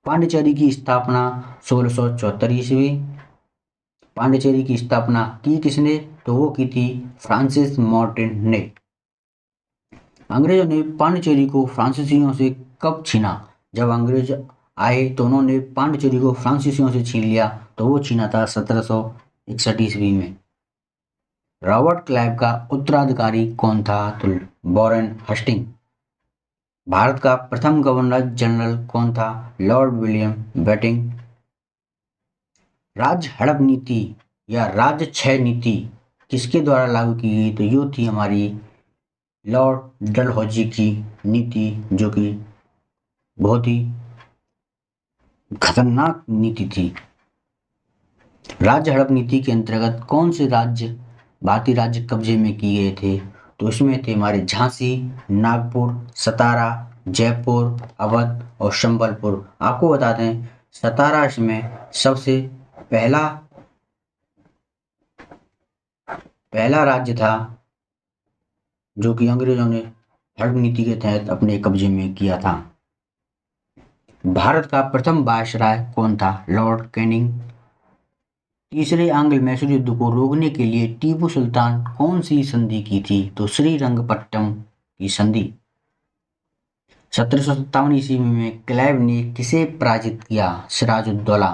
पांडिचेरी की स्थापना 1674 ईस्वी। पांडिचेरी की स्थापना की किसने? तो वो की थी फ्रांसिस मार्टिन ने। अंग्रेजों ने पांडिचेरी को फ्रांसीसियों से कब छीना? जब अंग्रेज आए तो उन्होंने पांडिचेरी को फ्रांसीसियों से छीन लिया, तो वो छीना था 1761 ईस्वी में। रॉबर्ट क्लाइव का उत्तराधिकारी कौन था? तो वॉरेन हस्टिंग। भारत का प्रथम गवर्नर जनरल कौन था? Lord William Bentinck. राज्य हड़प नीति या राज्य क्षय नीति किसके द्वारा लागू की गई? तो ये थी हमारी लॉर्ड डलहौजी की नीति, जो कि बहुत ही खतरनाक नीति थी। राज्य हड़प नीति के अंतर्गत कौन से राज्य भारतीय राज्य कब्जे में किए गए थे? तो इसमें थे हमारे झांसी, नागपुर, सतारा, जयपुर, अवध और संबलपुर। आपको बता दें सतारा इसमें सबसे पहला राज्य था जो कि अंग्रेजों ने हड़प नीति के तहत अपने कब्जे में किया था। भारत का प्रथम वायसराय कौन था? Lord Canning. तीसरे आंग्ल मैसूर युद्ध को रोकने के लिए टीपू सुल्तान कौन सी संधि की थी? तो श्रीरंगपट्टम की संधि। 1757 ईस्वी में क्लाइव ने किसे पराजित किया? सिराजुद्दौला।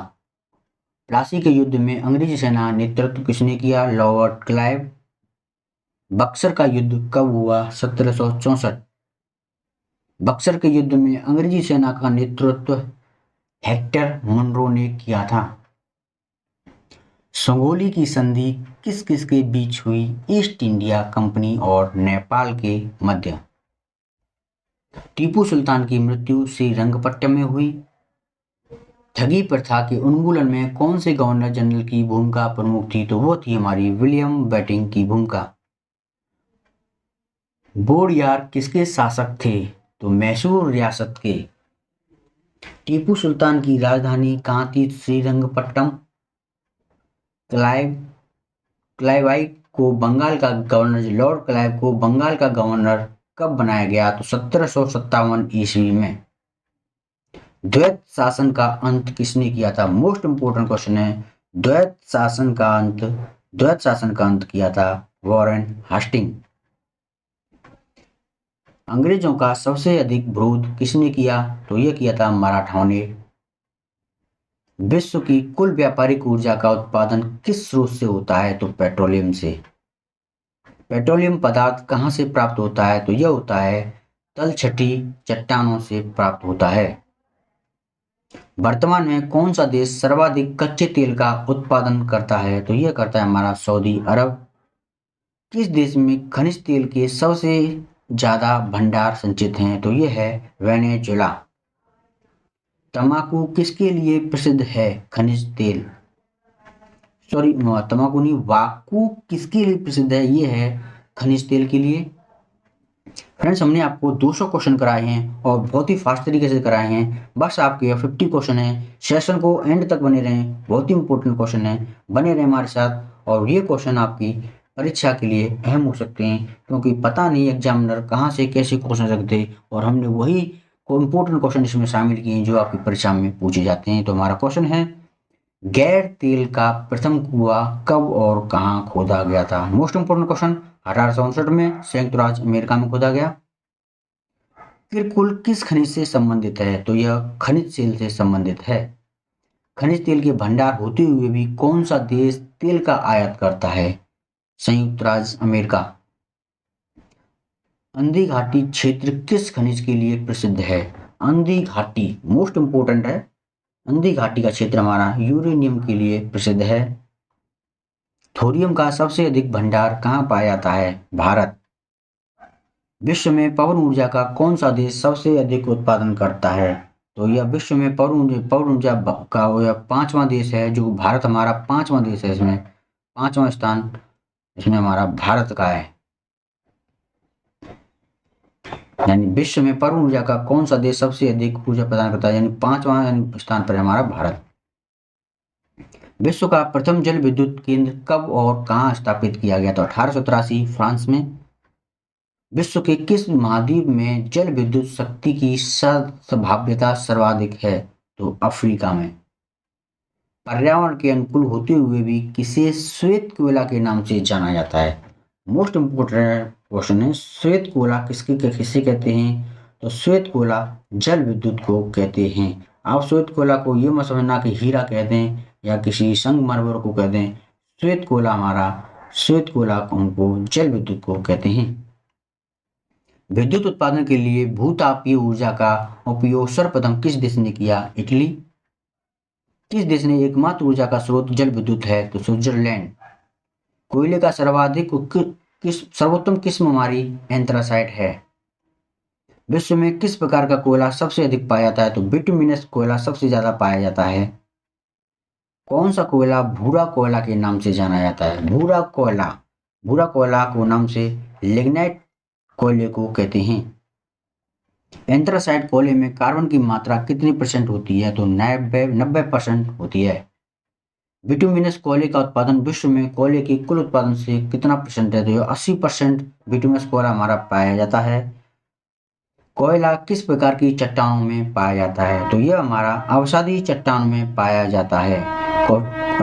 प्लासी के युद्ध में अंग्रेजी सेना नेतृत्व किसने किया? Lord Clive. बक्सर का युद्ध कब हुआ? 1764। बक्सर के युद्ध में अंग्रेजी सेना का नेतृत्व हेक्टर मुनरो ने किया था। संगोली की संधि किस किस के बीच हुई? ईस्ट इंडिया कंपनी और नेपाल के मध्य। टीपू सुल्तान की मृत्यु श्रीरंगपट्टम में हुई। ठगी प्रथा के उन्मूलन में कौन से गवर्नर जनरल की भूमिका प्रमुख थी? तो वो थी हमारी विलियम बेटिंग की भूमिका। बोडियार किसके शासक थे? तो मैसूर रियासत के। टीपू सुल्तान की राजधानी कहाँ थी? श्रीरंगपट्टम। क्लाइवाइट को बंगाल का गवर्नर, लॉर्ड क्लाइव को बंगाल का गवर्नर कब बनाया गया? तो 1757 ईस्वी में। द्वैत शासन का अंत किसने किया था? मोस्ट इंपोर्टेंट क्वेश्चन है। द्वैत शासन का अंत किया था वॉरेन हास्टिंग। अंग्रेजों का सबसे अधिक विरोध किसने किया? तो यह किया था मराठाओं ने। विश्व की कुल व्यापारिक ऊर्जा का उत्पादन किस स्रोत से होता है? तो पेट्रोलियम से। पेट्रोलियम पदार्थ कहाँ से प्राप्त होता है? तो यह होता है तलछटी चट्टानों से प्राप्त होता है। वर्तमान में कौन सा देश सर्वाधिक कच्चे तेल का उत्पादन करता है? तो यह करता है हमारा सऊदी अरब। किस देश में खनिज तेल के सबसे ज्यादा भंडार संचित हैं? तो यह है वेनेजुएला। तंबाकू किसके लिए प्रसिद्ध है? खनिज तेल, सॉरी तंबाकू नहीं, वाकू किसके लिए प्रसिद्ध है? ये है खनिज तेल के लिए। फ्रेंड्स हमने आपको 200 क्वेश्चन कराए हैं और बहुत ही फास्ट तरीके से कराए हैं। बस आपके 50 क्वेश्चन है। सेशन को एंड तक बने रहें, बहुत ही इंपॉर्टेंट क्वेश्चन है, बने रहें हमारे साथ। और ये क्वेश्चन आपकी परीक्षा के लिए अहम हो सकते हैं, क्योंकि पता नहीं एग्जामिनर कहाँ से कैसे क्वेश्चन रखते, और हमने वही इंपॉर्टेंट क्वेश्चन इसमें शामिल किए हैं जो आपकी परीक्षा में पूछे जाते हैं। तो हमारा क्वेश्चन है, गैर तेल का प्रथम कुआं कब और कहाँ खोदा गया था? Most important question. 1859 में संयुक्त राज्य अमेरिका में खोदा गया। फिर कुल किस खनिज से संबंधित है? तो यह खनिज तेल से संबंधित है। खनिज तेल के भंडार होते हुए भी कौन सा देश तेल का आयात करता है? संयुक्त राज्य अमेरिका। अंधी घाटी क्षेत्र किस खनिज के लिए प्रसिद्ध है? अंधी घाटी मोस्ट इंपोर्टेंट है। अंधी घाटी का क्षेत्र हमारा यूरेनियम के लिए प्रसिद्ध है। थोरियम का सबसे अधिक भंडार कहाँ पाया जाता है? भारत। विश्व में पवन ऊर्जा का कौन सा देश सबसे अधिक उत्पादन करता है? तो यह विश्व में पवन ऊर्जा का यह 5वां देश है, जो भारत हमारा 5वां देश है। इसमें 5वां स्थान इसमें हमारा भारत का है। यानी विश्व में पवन ऊर्जा का कौन सा देश सबसे अधिक ऊर्जा प्रदान करता है, यानी 5वां यानी स्थान पर है हमारा भारत। विश्व का प्रथम जल विद्युत केंद्र कब और कहाँ स्थापित किया गया? तो 1883 फ्रांस में। विश्व के किस महाद्वीप में जल विद्युत शक्ति की संभाव्यता सर्वाधिक है? तो अफ्रीका में। पर्यावरण के अनुकूल होते हुए भी किसे श्वेत कोयला के नाम से जाना जाता है? मोस्ट इंपोर्टेंट क्वेश्चन है, श्वेत कोयला किसे कहते हैं? तो श्वेत कोयला जल विद्युत को कहते हैं। आप श्वेत कोयला को ये मत समझना कि हीरा कहते हैं या किसी संगमरमर को कहते हैं। श्वेत कोयला उनको जल विद्युत को कहते हैं। विद्युत उत्पादन के लिए भूतापीय ऊर्जा का उपयोग सर्वप्रथम किस देश ने किया? इटली। किस देश ने एकमात्र ऊर्जा का स्रोत जल विद्युत है? तो स्विट्जरलैंड। कोयले का सर्वोत्तम किस्म हमारी एंथ्रासाइट है। विश्व में किस प्रकार का कोयला सबसे अधिक पाया जाता है? तो बिटुमिनस कोयला सबसे ज्यादा पाया जाता है। कौन सा कोयला भूरा कोयला के नाम से जाना जाता है? भूरा कोयला को नाम से लिग्नाइट कोयले को कहते हैं। एंथ्रासाइट कोयले में कार्बन की मात्रा कितनी % होती है? तो 90% होती है। बिटुमिनस कोयले का उत्पादन विश्व में कोयले के कुल उत्पादन से कितना % है? तो 80% बिटुमिनस कोयला हमारा पाया जाता है। कोयला किस प्रकार की चट्टानों में पाया जाता है? तो यह हमारा अवसादी चट्टानों में पाया जाता है।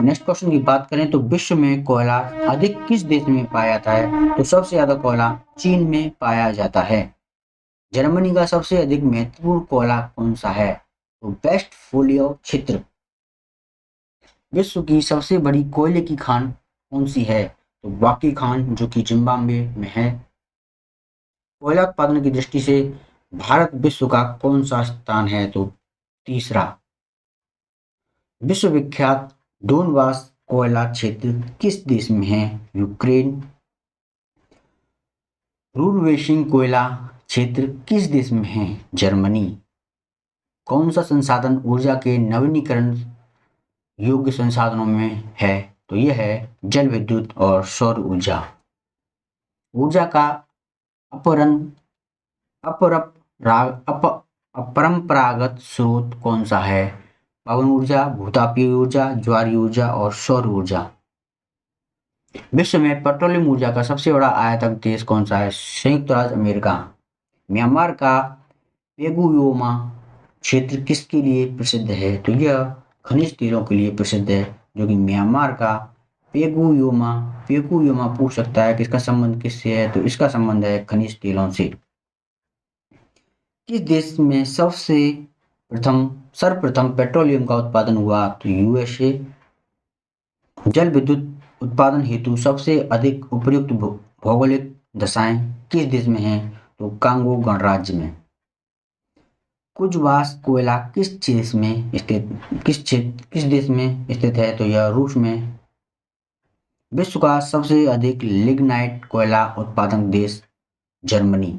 नेक्स्ट क्वेश्चन की बात करें तो विश्व में कोयला अधिक किस देश में पाया जाता है? तो सबसे ज्यादा कोयला चीन में पाया जाता है। जर्मनी का सबसे अधिक महत्वपूर्ण कोयला कौन सा है? तो वेस्टफोलिया क्षेत्र। विश्व की सबसे बड़ी कोयले की खान कौन सी है? तो वाकी खान, जो कि जिम्बाब्वे में है। कोयला उत्पादन की दृष्टि से भारत विश्व का कौन सा स्थान है? तो तीसरा। विश्व विख्यात डोनबास कोयला क्षेत्र किस देश में है? यूक्रेन। रुरवेशिंग कोयला क्षेत्र किस देश में है? जर्मनी। कौन सा संसाधन ऊर्जा के नवीनीकरण योग्य संसाधनों में है? तो यह है जल विद्युत और सौर ऊर्जा। ऊर्जा का अपरंपरागत स्रोत कौन सा है? पवन ऊर्जा, भूतापीय ऊर्जा, ज्वारीय ऊर्जा और सौर ऊर्जा। विश्व में पेट्रोलियम ऊर्जा का सबसे बड़ा आयातक देश कौन सा है? संयुक्त राज्य अमेरिका। म्यांमार का पेगुयोमा क्षेत्र किसके लिए प्रसिद्ध है? तो यह खनिज तेलों के लिए प्रसिद्ध है, जो कि म्यांमार का पेगुयोमा पूछ सकता है कि इसका संबंध किससे है? तो इसका संबंध है खनिज तेलों से। किस देश में सर्वप्रथम पेट्रोलियम का उत्पादन हुआ? तो यूएसए। जल विद्युत उत्पादन हेतु सबसे अधिक उपयुक्त भौगोलिक दशाएं किस देश में हैं? तो कांगो गणराज्य में। कुजवास कोयला किस देश में स्थित है? तो यह रूस में। विश्व का सबसे अधिक लिग्नाइट कोयला उत्पादक देश जर्मनी।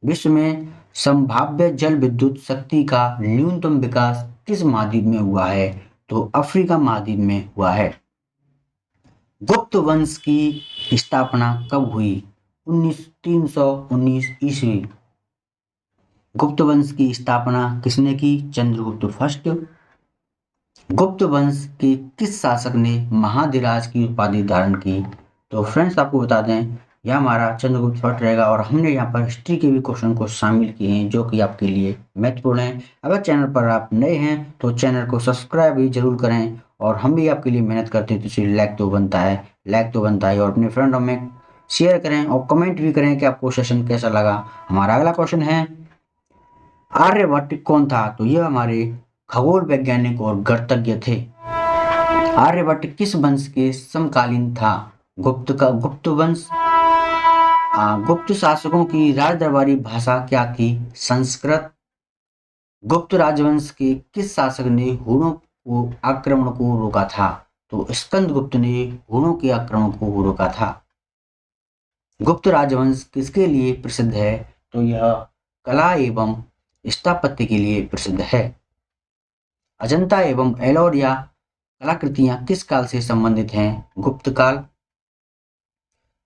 विश्व में संभाव्य जल विद्युत शक्ति का न्यूनतम विकास किस महाद्वीप में हुआ है? तो अफ्रीका महाद्वीप में हुआ है। गुप्त वंश की स्थापना कब हुई? 319 ईस्वी। गुप्त वंश की स्थापना किसने की? चंद्रगुप्त फर्स्ट। गुप्त वंश के किस शासक ने महाधिराज की उपाधि धारण की? तो फ्रेंड्स आपको बता दें, यह हमारा चंद्रगुप्त फर्स्ट रहेगा और हमने यहाँ पर हिस्ट्री के भी क्वेश्चन को शामिल किए हैं, जो कि आपके लिए महत्वपूर्ण है। अगर चैनल पर आप नए हैं तो चैनल को सब्सक्राइब भी जरूर करें, और हम भी आपके लिए मेहनत करते हैं तो इसलिए लाइक तो बनता है, और अपने फ्रेंडों में शेयर करें और कमेंट भी करें कि आपको सेशन कैसा लगा। हमारा अगला क्वेश्चन है, आर्यभट्ट कौन था? तो यह हमारे खगोल वैज्ञानिक और गणितज्ञ थे। आर्यभट्ट किस वंश के समकालीन था? गुप्त वंश। गुप्त शासकों की राजदरबारी भाषा क्या थी? संस्कृत। गुप्त राजवंश के किस शासक ने हुनों को आक्रमण को रोका था? तो स्कंदगुप्त ने हुणों के आक्रमण को रोका था। गुप्त राजवंश किसके लिए प्रसिद्ध है? तो यह कला एवं स्थापत्य के लिए प्रसिद्ध है। अजंता एवं एलोरा कलाकृतियां किस काल से संबंधित हैं? गुप्त काल।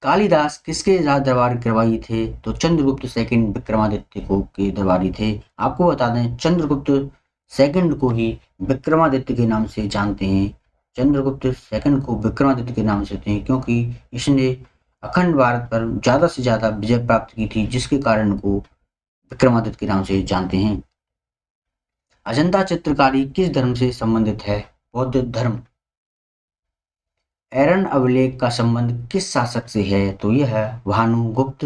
कालिदास किसके राज दरबार करवाई थे? तो चंद्रगुप्त सेकंड विक्रमादित्य को के दरबारी थे। आपको बता दें चंद्रगुप्त सेकंड को ही विक्रमादित्य के नाम से जानते हैं। चंद्रगुप्त सेकंड को विक्रमादित्य के नाम से जानते हैं क्योंकि इसने अखंड भारत पर ज्यादा से ज्यादा विजय प्राप्त की थी, जिसके कारण को विक्रमादित्य के नाम से जानते हैं। अजंता चित्रकारी किस धर्म से संबंधित है? बौद्ध धर्म। एरन अभिलेख का संबंध किस शासक से है? तो यह है भानुगुप्त।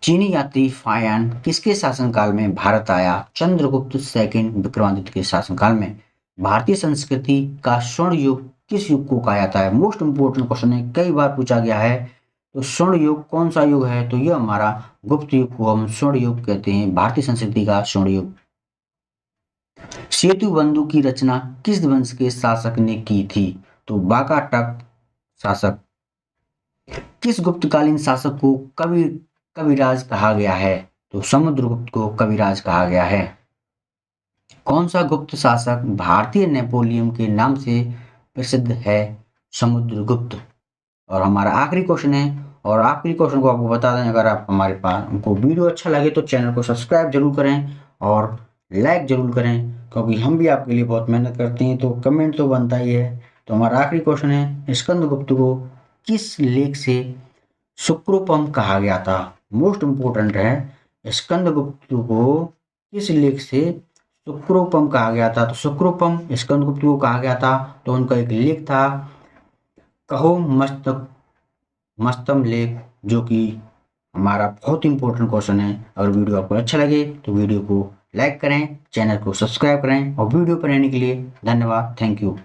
चीनी यात्री फायान किसके शासनकाल में भारत आया? चंद्रगुप्त सेकंड विक्रमादित्य के शासनकाल में। भारतीय संस्कृति का स्वर्ण युग किस युग को कहा जाता है? मोस्ट इंपोर्टेंट क्वेश्चन है, कई बार पूछा गया है। तो स्वर्ण युग कौन सा युग है? तो यह हमारा गुप्त युग को हम स्वर्ण युग कहते हैं, भारतीय संस्कृति का स्वर्ण युग। सेतु बंधु की रचना किस वंश के शासक ने की थी? तो वाकाटक शासक। किस गुप्तकालीन शासक को कविराज कहा गया है? तो समुद्रगुप्त को कविराज कहा गया है। कौन सा गुप्त शासक भारतीय नेपोलियन के नाम से प्रसिद्ध है? समुद्रगुप्त। और हमारा आखिरी क्वेश्चन है, और आखिरी क्वेश्चन को आपको बता दें, अगर आप हमारे पास हमको वीडियो अच्छा लगे तो चैनल को सब्सक्राइब जरूर करें और लाइक जरूर करें, क्योंकि हम भी आपके लिए बहुत मेहनत करते हैं, तो कमेंट तो बनता ही है। तो हमारा आखिरी क्वेश्चन है, स्कंदगुप्त को किस लेख से सुक्रोपम कहा गया था? मोस्ट इंपोर्टेंट है, स्कंदगुप्त को किस लेख से सुक्रोपम कहा गया था? तो सुक्रोपम स्कंदगुप्त को कहा गया था, तो उनका एक लेख था कहो मस्तम लेख, जो कि हमारा बहुत इंपॉर्टेंट क्वेश्चन है। अगर वीडियो आपको अच्छा लगे तो वीडियो को लाइक करें, चैनल को सब्सक्राइब करें, और वीडियो पर रहने के लिए धन्यवाद। Thank you.